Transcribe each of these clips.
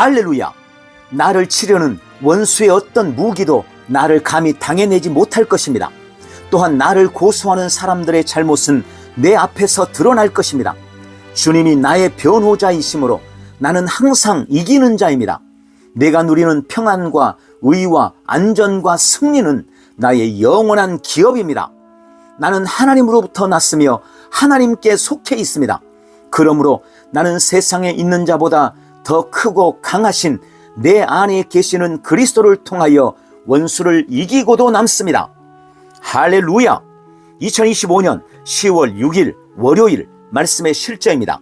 할렐루야! 나를 치려는 원수의 어떤 무기도 나를 감히 당해내지 못할 것입니다. 또한 나를 고소하는 사람들의 잘못은 내 앞에서 드러날 것입니다. 주님이 나의 변호자이심으로 나는 항상 이기는 자입니다. 내가 누리는 평안과 의와 안전과 승리는 나의 영원한 기업입니다. 나는 하나님으로부터 났으며 하나님께 속해 있습니다. 그러므로 나는 세상에 있는 자보다 더 크고 강하신 내 안에 계시는 그리스도를 통하여 원수를 이기고도 남습니다. 할렐루야! 2025년 10월 6일 월요일 말씀의 실제입니다.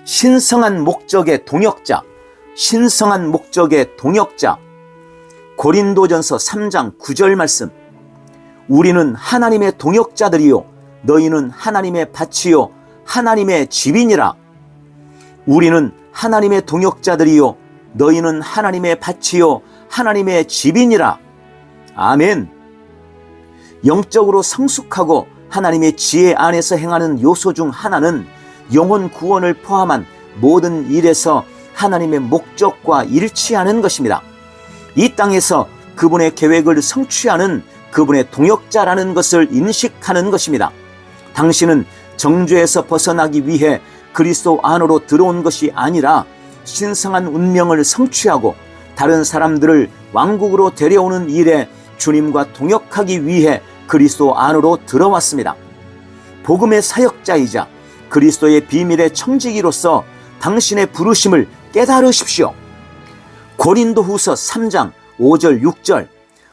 신성한 목적의 동역자, 신성한 목적의 동역자. 고린도전서 3장 9절 말씀. 우리는 하나님의 동역자들이요 너희는 하나님의 밭이요 하나님의 집이니라. 우리는 하나님의 동역자들이요 너희는 하나님의 밭이요 하나님의 집이니라. 아멘. 영적으로 성숙하고 하나님의 지혜 안에서 행하는 요소 중 하나는 영혼 구원을 포함한 모든 일에서 하나님의 목적과 일치하는 것입니다. 이 땅에서 그분의 계획을 성취하는 그분의 동역자라는 것을 인식하는 것입니다. 당신은 정죄에서 벗어나기 위해 그리스도 안으로 들어온 것이 아니라 신성한 운명을 성취하고 다른 사람들을 왕국으로 데려오는 일에 주님과 동역하기 위해 그리스도 안으로 들어왔습니다. 복음의 사역자이자 그리스도의 비밀의 청지기로서 당신의 부르심을 깨달으십시오. 고린도후서 3장 5절 6절.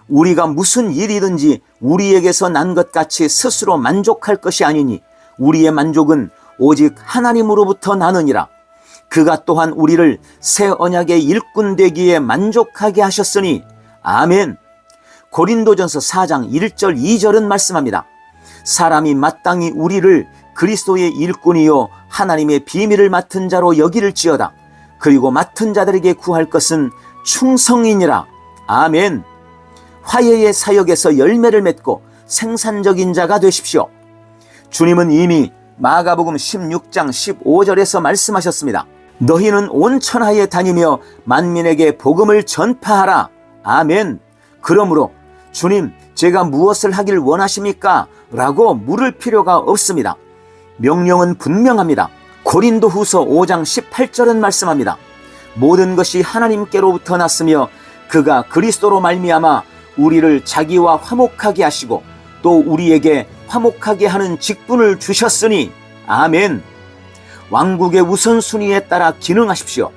우리가 무슨 일이든지 우리에게서 난 것 같이 스스로 만족할 것이 아니니 우리의 만족은 오직 하나님으로부터 나느니라. 그가 또한 우리를 새 언약의 일꾼 되기에 만족하게 하셨으니. 아멘. 고린도전서 4장 1절 2절은 말씀합니다. 사람이 마땅히 우리를 그리스도의 일꾼이요 하나님의 비밀을 맡은 자로 여기를지어다. 그리고 맡은 자들에게 구할 것은 충성이니라. 아멘. 화해의 사역에서 열매를 맺고 생산적인 자가 되십시오. 주님은 이미 마가복음 16장 15절에서 말씀하셨습니다. 너희는 온 천하에 다니며 만민에게 복음을 전파하라. 아멘. 그러므로 주님, 제가 무엇을 하길 원하십니까? 라고 물을 필요가 없습니다. 명령은 분명합니다. 고린도후서 5장 18절은 말씀합니다. 모든 것이 하나님께로부터 났으며 그가 그리스도로 말미암아 우리를 자기와 화목하게 하시고 또 우리에게 화목하게 하는 직분을 주셨으니. 아멘. 왕국의 우선순위에 따라 기능하십시오.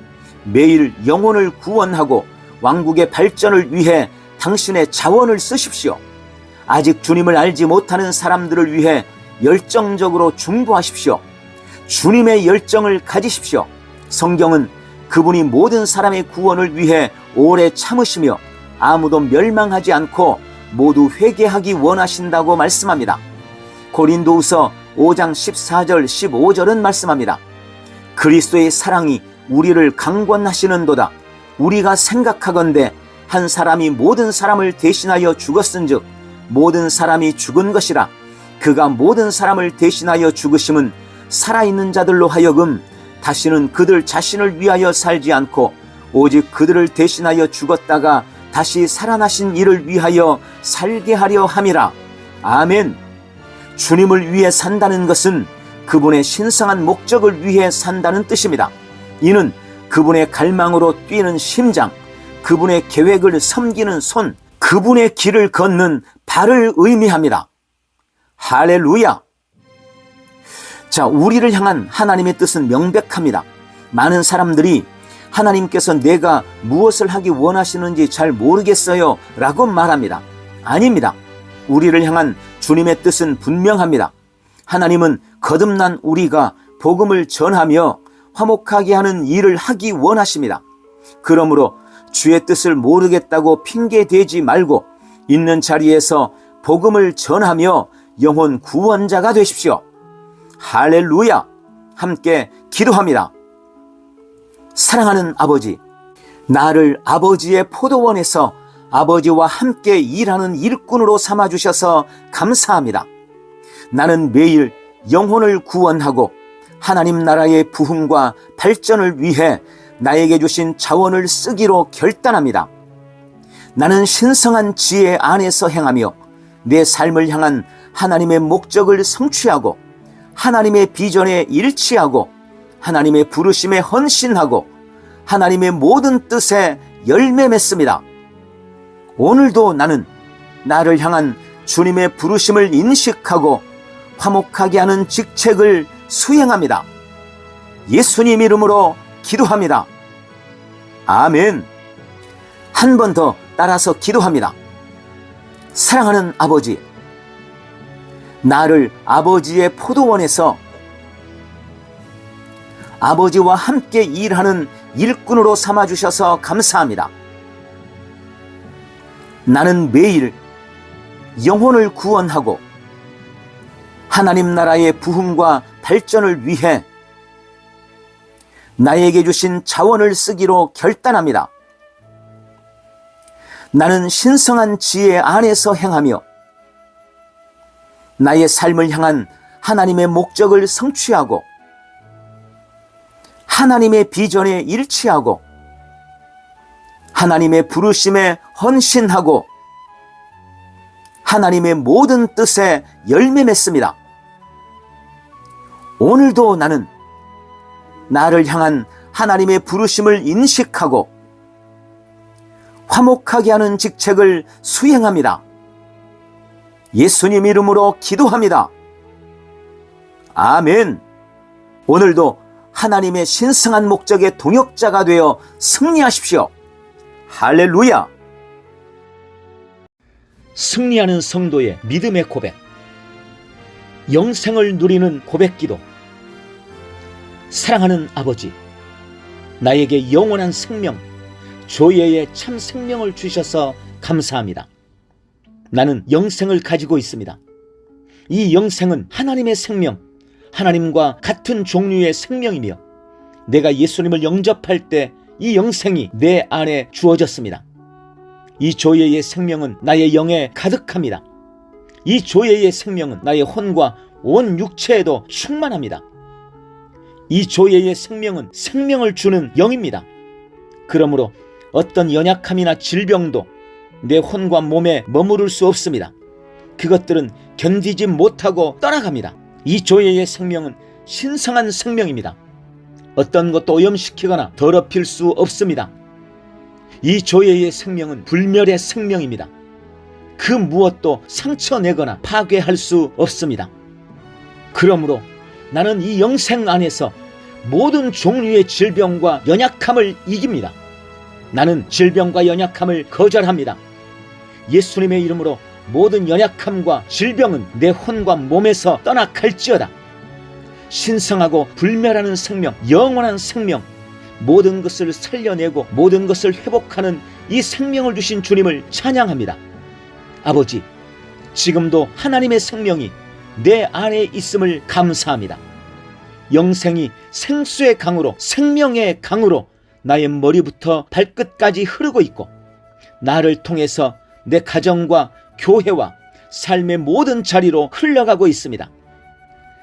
매일 영혼을 구원하고 왕국의 발전을 위해 당신의 자원을 쓰십시오. 아직 주님을 알지 못하는 사람들을 위해 열정적으로 중보하십시오. 주님의 열정을 가지십시오. 성경은 그분이 모든 사람의 구원을 위해 오래 참으시며 아무도 멸망하지 않고 모두 회개하기 원하신다고 말씀합니다. 고린도후서 5장 14절 15절은 말씀합니다. 그리스도의 사랑이 우리를 강권하시는도다. 우리가 생각하건대 한 사람이 모든 사람을 대신하여 죽었은즉 모든 사람이 죽은 것이라. 그가 모든 사람을 대신하여 죽으심은 살아있는 자들로 하여금 다시는 그들 자신을 위하여 살지 않고 오직 그들을 대신하여 죽었다가 다시 살아나신 이를 위하여 살게 하려 함이라. 아멘. 주님을 위해 산다는 것은 그분의 신성한 목적을 위해 산다는 뜻입니다. 이는 그분의 갈망으로 뛰는 심장, 그분의 계획을 섬기는 손, 그분의 길을 걷는 발을 의미합니다. 할렐루야! 자, 우리를 향한 하나님의 뜻은 명백합니다. 많은 사람들이 하나님께서 내가 무엇을 하기 원하시는지 잘 모르겠어요 라고 말합니다. 아닙니다. 우리를 향한 주님의 뜻은 분명합니다. 하나님은 거듭난 우리가 복음을 전하며 화목하게 하는 일을 하기 원하십니다. 그러므로 주의 뜻을 모르겠다고 핑계대지 말고 있는 자리에서 복음을 전하며 영혼 구원자가 되십시오. 할렐루야! 함께 기도합니다. 사랑하는 아버지, 나를 아버지의 포도원에서 아버지와 함께 일하는 일꾼으로 삼아주셔서 감사합니다. 나는 매일 영혼을 구원하고 하나님 나라의 부흥과 발전을 위해 나에게 주신 자원을 쓰기로 결단합니다. 나는 신성한 지혜 안에서 행하며 내 삶을 향한 하나님의 목적을 성취하고 하나님의 비전에 일치하고 하나님의 부르심에 헌신하고 하나님의 모든 뜻에 열매 맺습니다. 오늘도 나는 나를 향한 주님의 부르심을 인식하고 화목하게 하는 직책을 수행합니다. 예수님 이름으로 기도합니다. 아멘. 한 번 더 따라서 기도합니다. 사랑하는 아버지, 나를 아버지의 포도원에서 아버지와 함께 일하는 일꾼으로 삼아주셔서 감사합니다. 나는 매일 영혼을 구원하고 하나님 나라의 부흥과 발전을 위해 나에게 주신 자원을 쓰기로 결단합니다. 나는 신성한 지혜 안에서 행하며 나의 삶을 향한 하나님의 목적을 성취하고 하나님의 비전에 일치하고 하나님의 부르심에 헌신하고 하나님의 모든 뜻에 열매 맺습니다. 오늘도 나는 나를 향한 하나님의 부르심을 인식하고 화목하게 하는 직책을 수행합니다. 예수님 이름으로 기도합니다. 아멘. 오늘도 하나님의 신성한 목적의 동역자가 되어 승리하십시오. 할렐루야. 승리하는 성도의 믿음의 고백, 영생을 누리는 고백기도. 사랑하는 아버지, 나에게 영원한 생명, 조예의 참 생명을 주셔서 감사합니다. 나는 영생을 가지고 있습니다. 이 영생은 하나님의 생명, 하나님과 같은 종류의 생명이며 내가 예수님을 영접할 때 이 영생이 내 안에 주어졌습니다. 이 조예의 생명은 나의 영에 가득합니다. 이 조예의 생명은 나의 혼과 온 육체에도 충만합니다. 이 조예의 생명은 생명을 주는 영입니다. 그러므로 어떤 연약함이나 질병도 내 혼과 몸에 머무를 수 없습니다. 그것들은 견디지 못하고 떠나갑니다. 이 조예의 생명은 신성한 생명입니다. 어떤 것도 오염시키거나 더럽힐 수 없습니다. 이 조예의 생명은 불멸의 생명입니다. 그 무엇도 상처내거나 파괴할 수 없습니다. 그러므로 나는 이 영생 안에서 모든 종류의 질병과 연약함을 이깁니다. 나는 질병과 연약함을 거절합니다. 예수님의 이름으로 모든 연약함과 질병은 내 혼과 몸에서 떠나갈지어다. 신성하고 불멸하는 생명, 영원한 생명, 모든 것을 살려내고 모든 것을 회복하는 이 생명을 주신 주님을 찬양합니다. 아버지, 지금도 하나님의 생명이 내 안에 있음을 감사합니다. 영생이 생수의 강으로, 생명의 강으로 나의 머리부터 발끝까지 흐르고 있고 나를 통해서 내 가정과 교회와 삶의 모든 자리로 흘러가고 있습니다.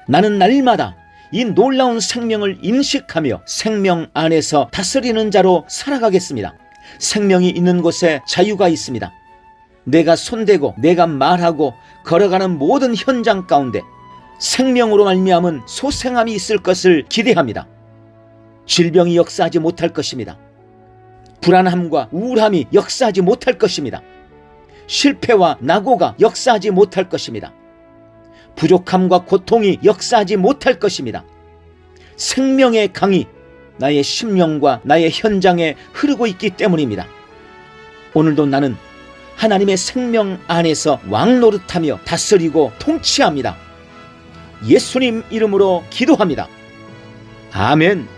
나는 날마다 이 놀라운 생명을 인식하며 생명 안에서 다스리는 자로 살아가겠습니다. 생명이 있는 곳에 자유가 있습니다. 내가 손대고 내가 말하고 걸어가는 모든 현장 가운데 생명으로 말미암은 소생함이 있을 것을 기대합니다. 질병이 역사하지 못할 것입니다. 불안함과 우울함이 역사하지 못할 것입니다. 실패와 낙오가 역사하지 못할 것입니다. 부족함과 고통이 역사하지 못할 것입니다. 생명의 강이 나의 심령과 나의 현장에 흐르고 있기 때문입니다. 오늘도 나는 하나님의 생명 안에서 왕노릇하며 다스리고 통치합니다. 예수님 이름으로 기도합니다. 아멘.